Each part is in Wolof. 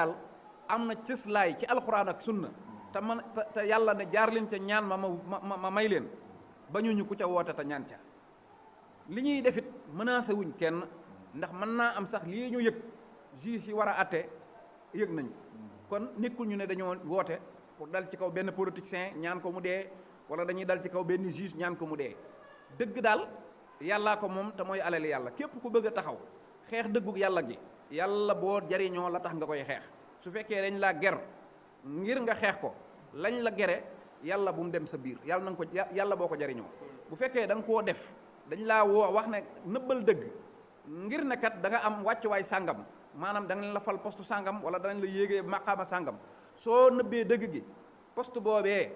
daal am na cëslaay ci alxuraan ak sunna te yàlla ne jaar leen ca ñaan ma may leen ba ñu ku ca woote te ñaan ca li ñuy defit menacé wuñ kenn ndax mën naa am sax lii ñu yëg juge yi war a atte yëg nañu kon nekkul ñu ne dañoo woote pour dal ci kaw benn politicien ñaan ko mu dee wala dañuy dal ci kaw benn juge ñaan ko mu dee dëgg daal yàllaa ko moom te mooy alali yàlla képp ku bëgg a taxaw xeex dëggug yàlla gi yàlla boo jariñoo la tax nga koy xeex su fekkee dañ laa ger ngir nga xeex ko lañ la gere yàlla bu mu dem sa biir yàlla na nga ko yàlla boo ko jariñoo bu fekkee da nga koo def dañ laa woo wax ne nëbbal dëgg ngir ne kat da nga am wàccuwaay sàngam maanaam da nga la fal poste sàngam wala danañ la yéegee maqaama sàngam soo nëbbee dëgg gi poste boobee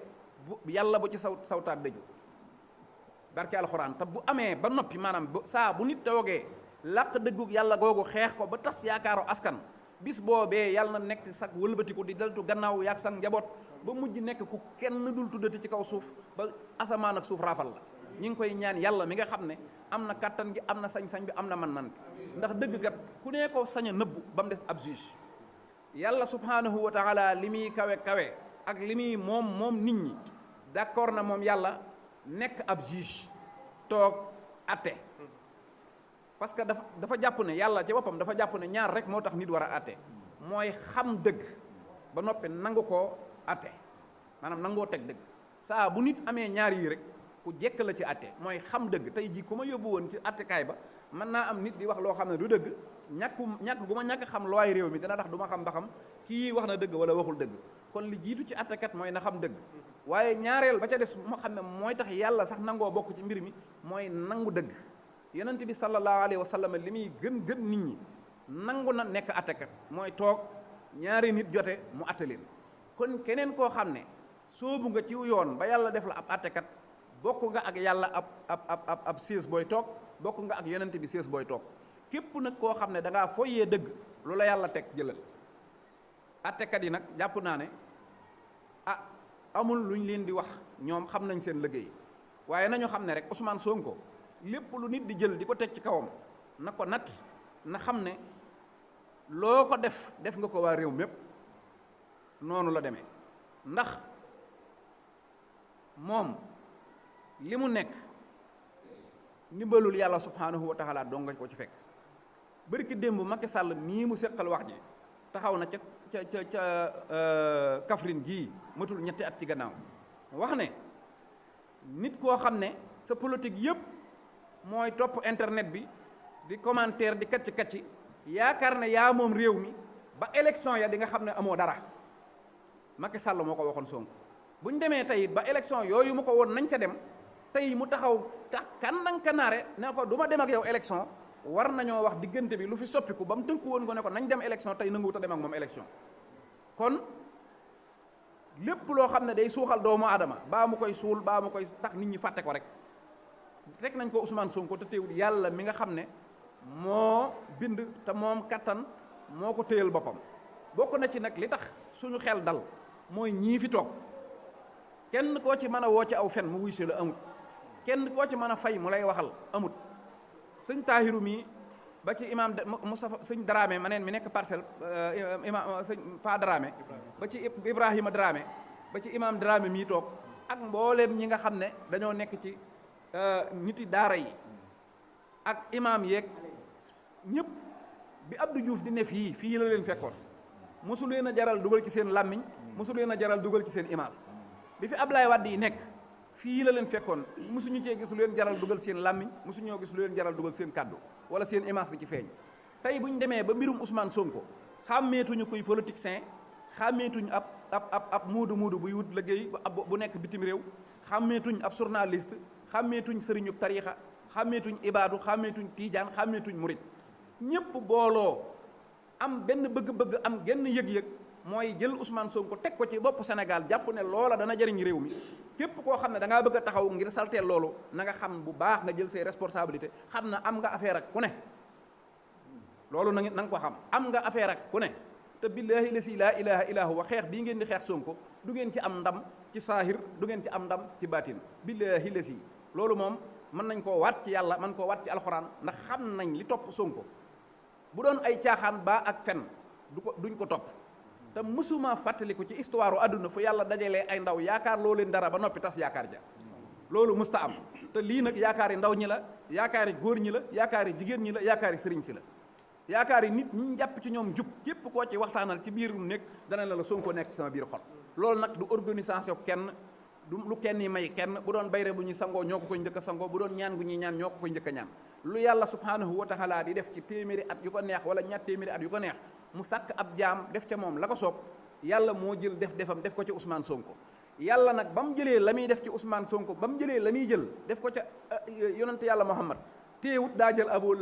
yàlla bu ci sawtaat dëju barke alxuraan te bu amee ba noppi maanaam saa bu nit toogee làq dëggug yàlla googu xeex ko ba tas yaakaaru askan bis boobee yàlla na nekk sag wëlbatiku di daltu gannaaw yaag sag njaboot ba mujj nekk ku kenn dul tuddati ci kaw suuf ba asamaan ak suuf raafal la ñi ngi koy ñaan yàlla mi nga xam ne am na kattan gi am na sañ-sañ bi am na man-man bi ndax dëgg kat ku ne ko sañ a nëbbu ba mu des ab juge yàlla subhanahu wa taala li muy kawe ak li muy moom nit ñi d'accord na moom yàlla nekk ab juge toog atte parce que dafa jàpp ne yàlla ci boppam dafa jàpp ne ñaar rek moo tax nit war a atte mooy xam dëgg ba noppi nangu koo atte maanaam nangoo teg dëgg saa bu nit amee ñaar yi rek ku jekk la ci atte mooy xam dëgg tey jii ku ma yóbbu woon ci attekaay ba mën naa am nit di wax loo xam ne du dëgg ñàkk gu ma ñàkk xam looy réew mi dina tax du ma xam ba xam kii wax na dëgg wala waxul dëgg kon li jiitu ci attekat mooy na xam dëgg waaye ñaareel ba ca des moo xam ne mooy tax yàlla sax nangoo bokk ci mbir mi mooy nangu dëgg yonent bi sallallahu alayhi wa sallam li muy gën nit ñi nangu na nekk attekat mooy toog ñaari nit jote mu atte leen kon keneen koo xam ne soobu nga ci yoon ba yàlla def la ab attekat bokk nga ak yàlla ab siis booy toog bokk nga ak yonent bi siis booy toog képp nag koo xam ne da ngaa foyee dëgg lu la yàlla teg jëlal attekat yi nag jàpp naa ne amul luñ leen di wax ñoom xam nañ seen liggéey waaye nañu xam ne rek Ousmane Sonko lépp lu nit di jël di ko teg ci kawam na ko nat na xam ne loo ko def nga ko waa réew mépp noonu la demee ndax moom li mu nekk ndimbalul yàlla subhanahu wa taala dong nga ko ci fekk bërki démb Macky Sall mii mu seqal wax ji taxaw na ca Kaffrine gii matul ñetti at ci gannaaw wax ne nit koo xam ne sa politique yëpp mooy topp internet bi di commentaire di kacc yaakaar ne yaa moom réew mi ba élection ya di nga xam ne amoo dara Macky Sall moo ko waxoon Sonko bu ñu demee tey ba élection yooyu mu ko woon nañ ca dem tey mu taxaw tax kanaare ne ko du ma dem ak yow élection war nañoo wax diggante bi lu fi soppiku ba mu tënku woon ko ne ko nañ dem élection tey nanguwut a dem ak moom élection kon lépp loo xam ne day suuxal doomu aadama baa mu koy suul baa mu koy tax nit ñi fàtte ko rek teg nañ ko Ousmane Sonko te teewul yàlla mi nga xam ne moo bind te moom kattan moo ko téyal boppam bokk na ci nag li tax suñu xel dal mooy ñii fi toog kenn koo ci mën a woo ci aw fen mu wuy si la amut kenn koo ci mën a fay mu lay waxal amut sëñ Tahiru mii ba ci imam Moustapha sëñ Dramé ma neen mi nekk parcelle imam sëñ Pa Dramé ba ci Ibrahima Dramé ba ci imam Dramé mii toog ak mbooleem ñi nga xam ne dañoo nekk ci niti daara yi ak imam yeeg ñëpp bi Abdou Diouf di ne fii la leen fekkoon mosu leen a jaral dugal ci seen làmmiñ mosu leen a jaral dugal ci seen image bi fi Ablaye Wade yi nekk fii la leen fekkoon mosuñu cee gis lu leen jaral dugal seen làmmiñ mosuñoo gis lu leen jaral dugal seen kàddu wala seen image di ci feeñ tey bu ñu demee ba mbirum Ousmane Sonko xàmmeetuñu kuy politicien xàmmeetuñ ab muudu buy wut liggéey bu nekk bitim réew xàmmeetuñ ab journaliste xàmmeetuñ sëriñub tariixa xàmmeetuñ ibaadu xàmmeetuñ tiijaan xàmmeetuñ murit ñépp booloo am benn bëgg-bëgg am genn yëg-yëg mooy jël Ousmane Sonko teg ko ci bopp Sénégal jàpp ne loola dana jëriñ réew mi képp koo xam ne da ngaa bëgg a taxaw ngir salteel loolu na nga xam bu baax nga jël say responsabilité xam na am nga affaire ak ku ne loolu na nga ko xam am nga affaire ak ku ne te billaahi lasi laa ilaha illa huwa xeex bii ngeen di xeex Sonko du ngeen ci am ndam ci saahir du ngeen ci am ndam ci baatin billaahi lasi loolu moom mën nañ koo waat ci yàlla mën koo waat ci alxuraan ndax xam nañ li topp Sonko bu doon ay caaxaan baa ak fen duñ ko topp te mësuma fàttaliku ci histoire àdduna fu yàlla dajalee ay ndaw yaakaar loo leen dara ba noppi tas yaakaar ja loolu mësta am te lii nag yaakaari ndaw ñi la yaakaari góor ñi la yaakaari jigéen ñi la yaakaari sëriñ si la yaakaari nit ñi jàpp ci ñoom jub képp koo ci waxtaanal ci biir nekk dana la Sonko nekk sama biir xol loolu nag du organisation kenn du lu kenn yi may kenn bu doon bayre bu ñuy sangoo ñoo ko koy njëkk a sangoo bu doon ñaan gu ñuy ñaan ñoo ko koy njëkk a ñaan lu yàlla subhanahu wa taala di def ci téeméeri at yu ko neex wala ñaar téeméeri at yu ko neex mu sàkk ab jaam def ca moom la ko soob yàlla moo jël defam def ko ci Ousmane Sonko yàlla nag ba mu jëlee la muy def ci Ousmane Sonko ba mu jëlee la muy jël def ko ca yonante yàlla Muhammad téewut daa jël abo